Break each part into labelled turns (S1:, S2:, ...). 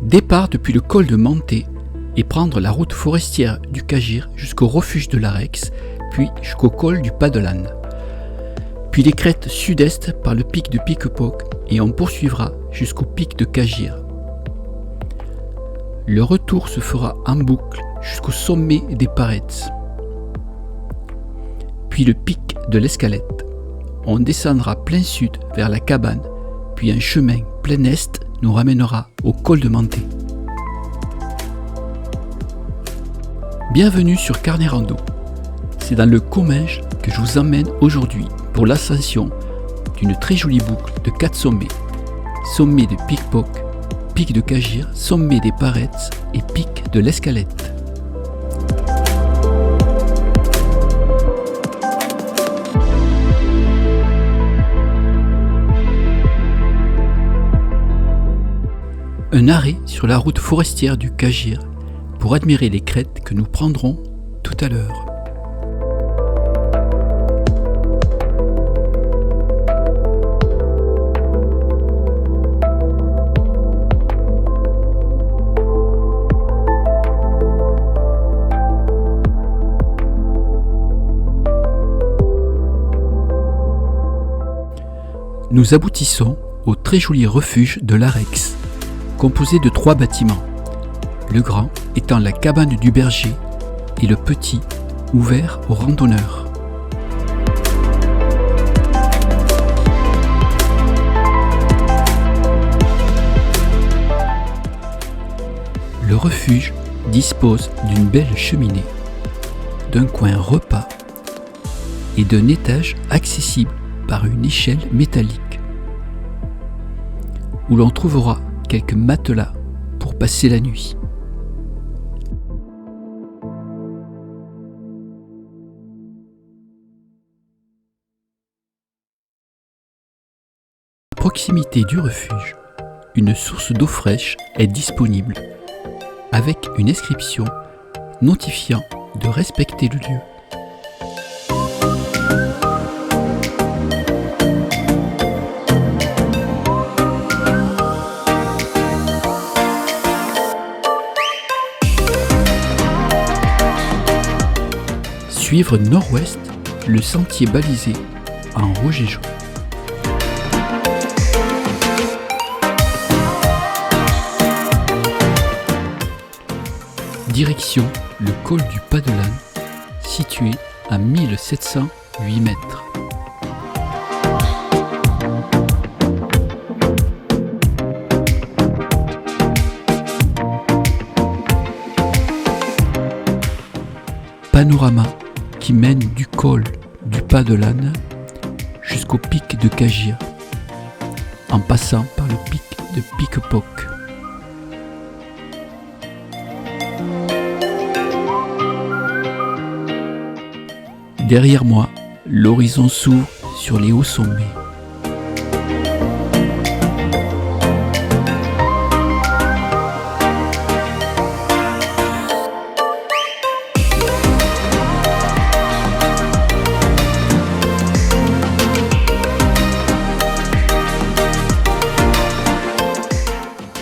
S1: Départ depuis le col de Manté et prendre la route forestière du Cagir jusqu'au refuge de l'Arex, puis jusqu'au col du Pas de l'Âne. Puis les crêtes sud-est par le pic de Piquepoc et on poursuivra jusqu'au pic de Cagir. Le retour se fera en boucle jusqu'au sommet des Parets. Puis le pic de l'Escalette. On descendra plein sud vers la cabane, puis un chemin plein est nous ramènera au col de Manté. Bienvenue sur Carnet Rando. C'est dans le Comminges que je vous emmène aujourd'hui pour l'ascension d'une très jolie boucle de 4 sommets. Sommet de Piquepoc, pic de Cagir, sommet des Parets et pic de l'Escalette. Un arrêt sur la route forestière du Cagir pour admirer les crêtes que nous prendrons tout à l'heure. Nous aboutissons au très joli refuge de l'Arex, composé de 3 bâtiments, le grand étant la cabane du berger et le petit ouvert aux randonneurs. Le refuge dispose d'une belle cheminée, d'un coin repas et d'un étage accessible par une échelle métallique, où l'on trouvera quelques matelas pour passer la nuit. À proximité du refuge, une source d'eau fraîche est disponible, avec une inscription notifiant de respecter le lieu. Suivre nord-ouest le sentier balisé en rouge et jaune. Direction le col du Pas de l'Âne, situé à 1708 mètres. Panorama qui mène du col du Pas de l'Âne jusqu'au pic de Cagir, en passant par le pic de Piquepoc. Derrière moi, l'horizon s'ouvre sur les hauts sommets.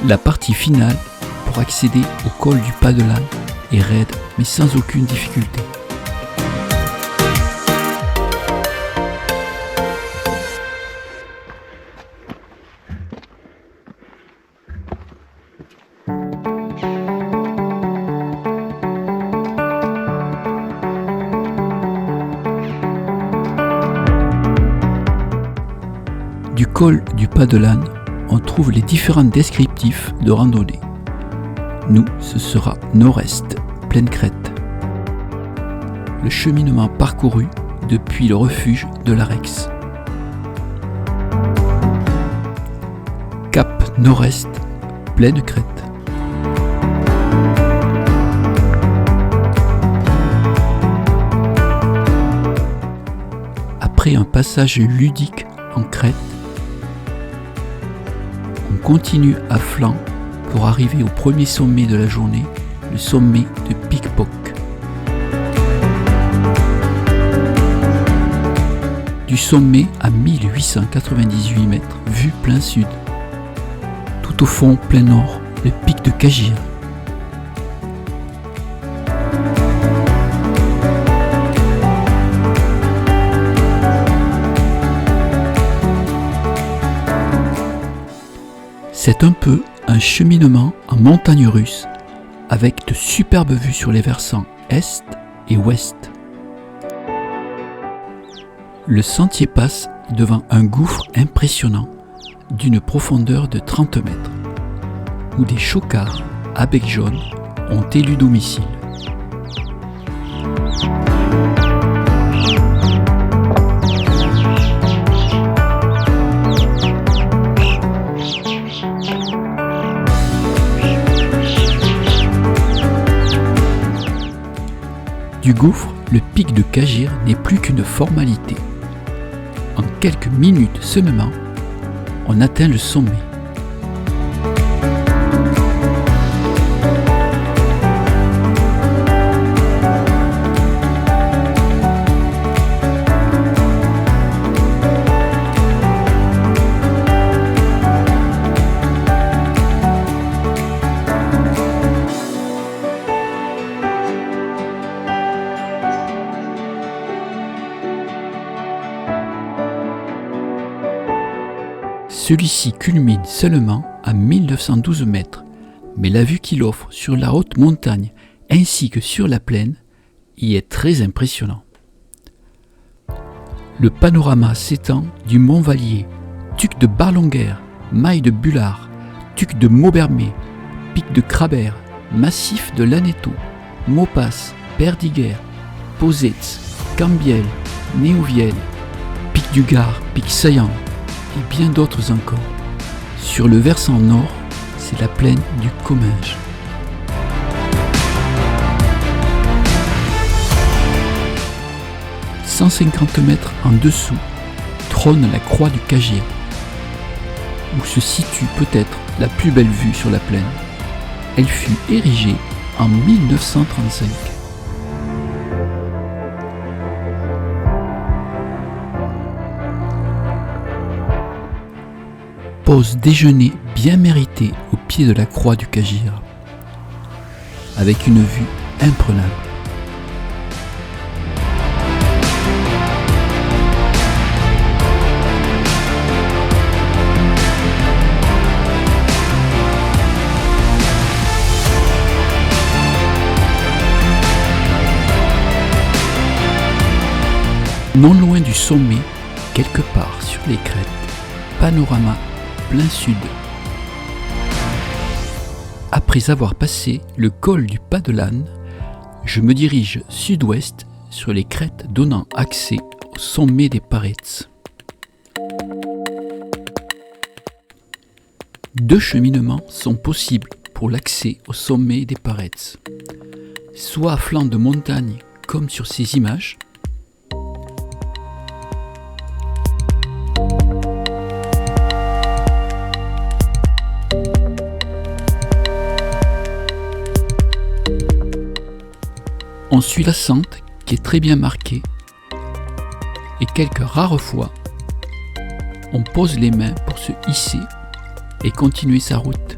S1: La partie finale pour accéder au col du Pas de l'Âne est raide mais sans aucune difficulté. Du col du Pas de l'Âne, on trouve les différents descriptifs de randonnée. Nous, ce sera nord-est, pleine crête. Le cheminement parcouru depuis le refuge de l'Arex. Cap nord-est, pleine crête. Après un passage ludique en crête, on continue à flanc pour arriver au premier sommet de la journée, le sommet de Piquepoc. Du sommet à 1898 mètres, vue plein sud. Tout au fond, plein nord, le pic de Cagir. C'est un peu un cheminement en montagne russe avec de superbes vues sur les versants est et ouest. Le sentier passe devant un gouffre impressionnant d'une profondeur de 30 mètres, où des chocards à bec jaune ont élu domicile. Du gouffre, le pic de Cagir n'est plus qu'une formalité. En quelques minutes seulement, on atteint le sommet. Celui-ci culmine seulement à 1912 mètres, mais la vue qu'il offre sur la haute montagne ainsi que sur la plaine y est très impressionnant. Le panorama s'étend du Mont Vallier, Tuc de Barlonguer, Maille de Bullard, Tuc de Maubermé, Pic de Crabère, Massif de l'Aneto, Maupas, Perdiguer, Posets, Cambiel, Néouvielle, Pic du Gard, Pic Saillant, et bien d'autres encore. Sur le versant nord, c'est la plaine du Comminges. « 150 mètres en dessous trône la croix du Cagir, où se situe peut-être la plus belle vue sur la plaine. Elle fut érigée en 1935. Pause déjeuner bien méritée au pied de la croix du Cagir, avec une vue imprenable. Non loin du sommet, quelque part sur les crêtes, panorama plein sud. Après avoir passé le col du Pas de l'Âne, je me dirige sud-ouest sur les crêtes donnant accès au sommet des Parets. Deux cheminements sont possibles pour l'accès au sommet des Parets, soit à flanc de montagne comme sur ces images, on suit la sente qui est très bien marquée et quelques rares fois, on pose les mains pour se hisser et continuer sa route.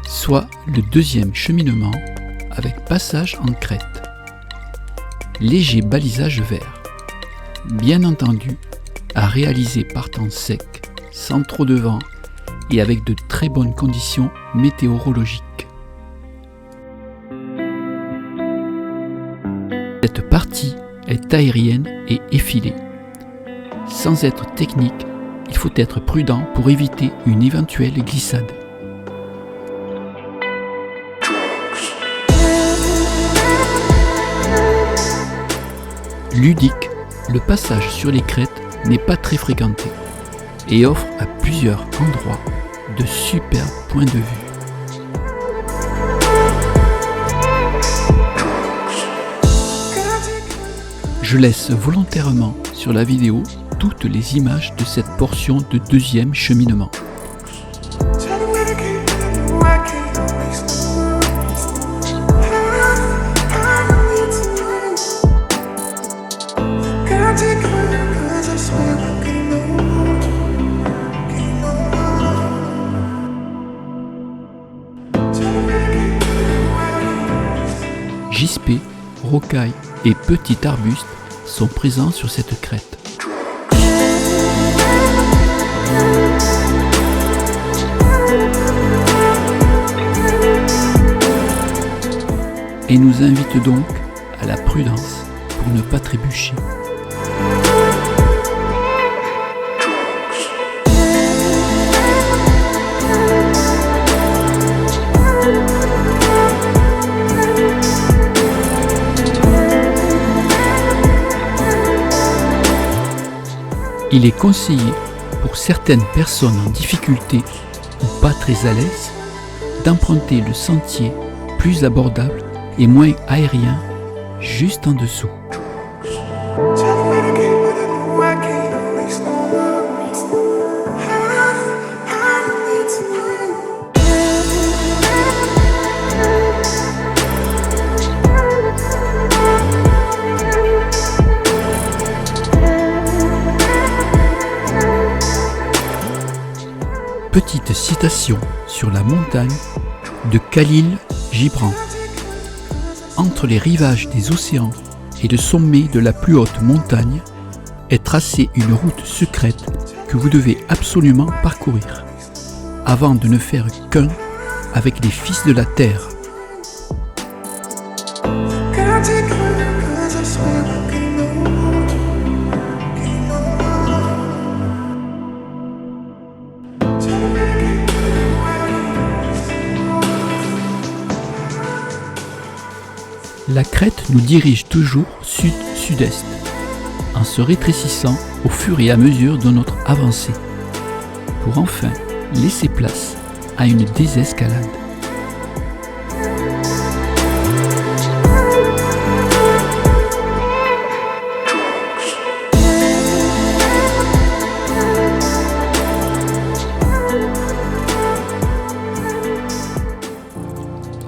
S1: Soit le deuxième cheminement avec passage en crête. Léger balisage vert, bien entendu à réaliser par temps sec, sans trop de vent et avec de très bonnes conditions météorologiques. Cette partie est aérienne et effilée. Sans être technique, il faut être prudent pour éviter une éventuelle glissade. Ludique, le passage sur les crêtes n'est pas très fréquenté et offre à plusieurs endroits de superbes points de vue. Je laisse volontairement sur la vidéo toutes les images de cette portion de deuxième cheminement. rocailles et petits arbustes sont présents sur cette crête. Et nous invite donc à la prudence pour ne pas trébucher. Il est conseillé pour certaines personnes en difficulté ou pas très à l'aise d'emprunter le sentier plus abordable et moins aérien juste en dessous. Petite citation sur la montagne de Khalil Gibran. Entre les rivages des océans et le sommet de la plus haute montagne est tracée une route secrète que vous devez absolument parcourir avant de ne faire qu'un avec les fils de la terre. La crête nous dirige toujours sud-sud-est, en se rétrécissant au fur et à mesure de notre avancée, pour enfin laisser place à une désescalade.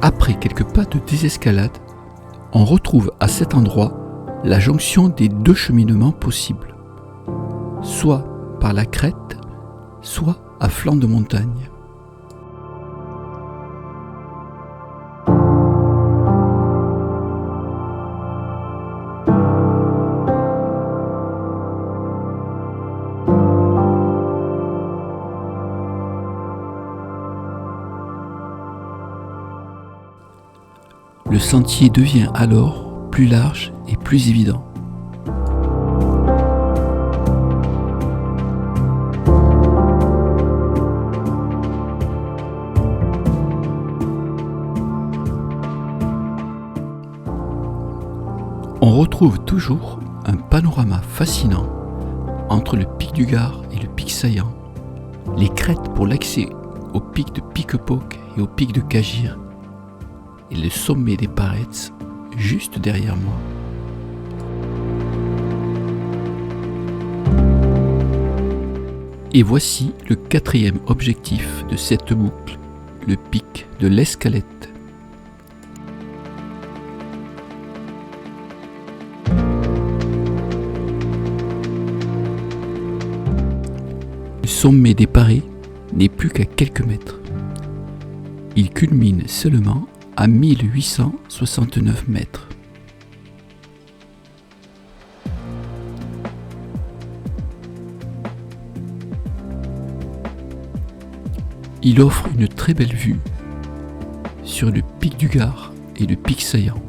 S1: Après quelques pas de désescalade, on retrouve à cet endroit la jonction des deux cheminements possibles, soit par la crête, soit à flanc de montagne. Le sentier devient alors plus large et plus évident. On retrouve toujours un panorama fascinant entre le pic du Gard et le pic Saillant, les crêtes pour l'accès au pic de Piquepauque et au pic de Cagir, et le sommet des Parets juste derrière moi. Et voici le quatrième objectif de cette boucle, le pic de l'Escalette. Le sommet des Parets n'est plus qu'à quelques mètres. Il culmine seulement à 1869 mètres. Il offre une très belle vue sur le pic du Gard et le pic Saillant.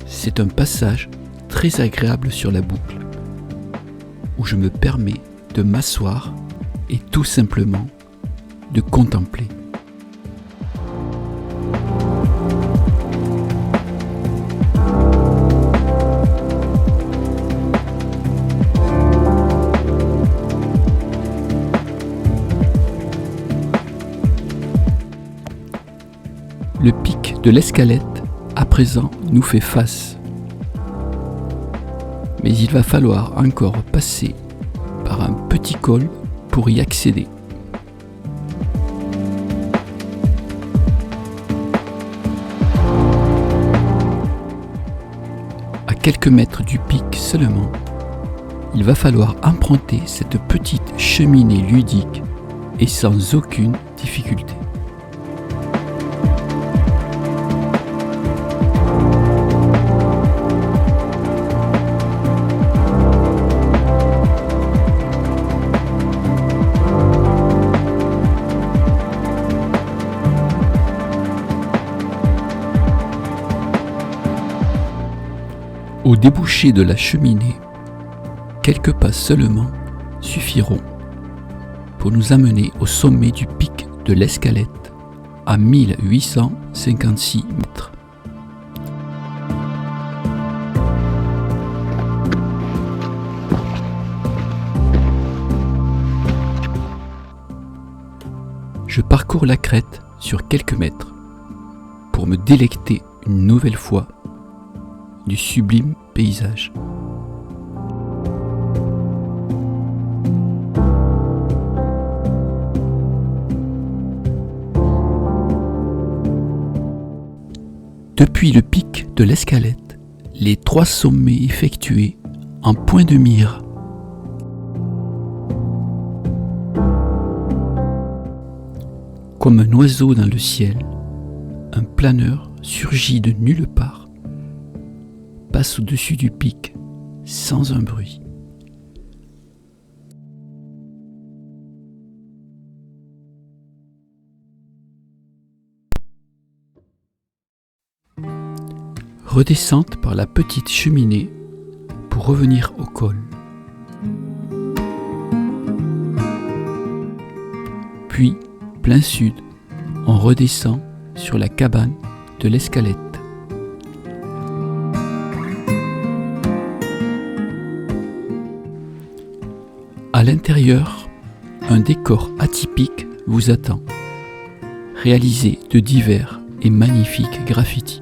S1: C'est un passage très agréable sur la boucle, où je me permets de m'asseoir et tout simplement de contempler. Le pic de l'Escalette, à présent, nous fait face. Mais il va falloir encore passer par un petit col pour y accéder. À quelques mètres du pic seulement, il va falloir emprunter cette petite cheminée ludique et sans aucune difficulté. Au débouché de la cheminée, quelques pas seulement suffiront pour nous amener au sommet du pic de l'Escalette à 1856 mètres. Je parcours la crête sur quelques mètres pour me délecter une nouvelle fois du sublime paysage. Depuis le pic de l'Escalette, les 3 sommets effectués en point de mire. Comme un oiseau dans le ciel, un planeur surgit de nulle part, passe au-dessus du pic sans un bruit. Redescente par la petite cheminée pour revenir au col. Puis, plein sud, on redescend sur la cabane de l'Escalette. À l'intérieur, un décor atypique vous attend, réalisé de divers et magnifiques graffitis.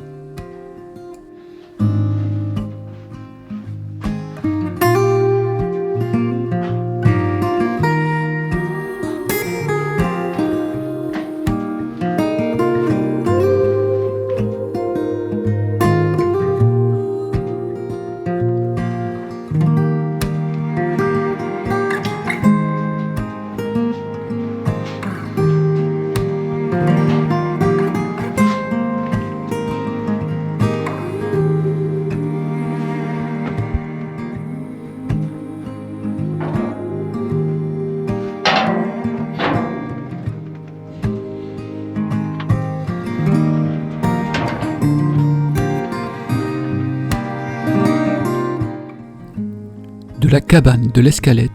S1: De la cabane de l'Escalette,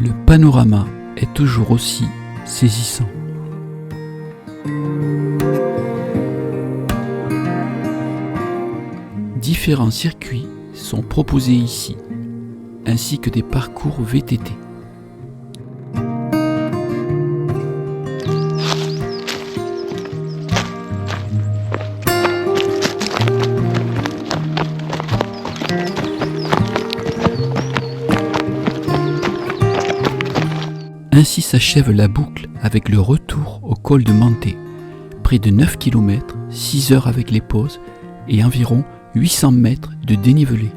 S1: le panorama est toujours aussi saisissant. Différents circuits sont proposés ici, ainsi que des parcours VTT. Ainsi s'achève la boucle avec le retour au col de Manté, près de 9 km, 6 heures avec les pauses et environ 800 mètres de dénivelé.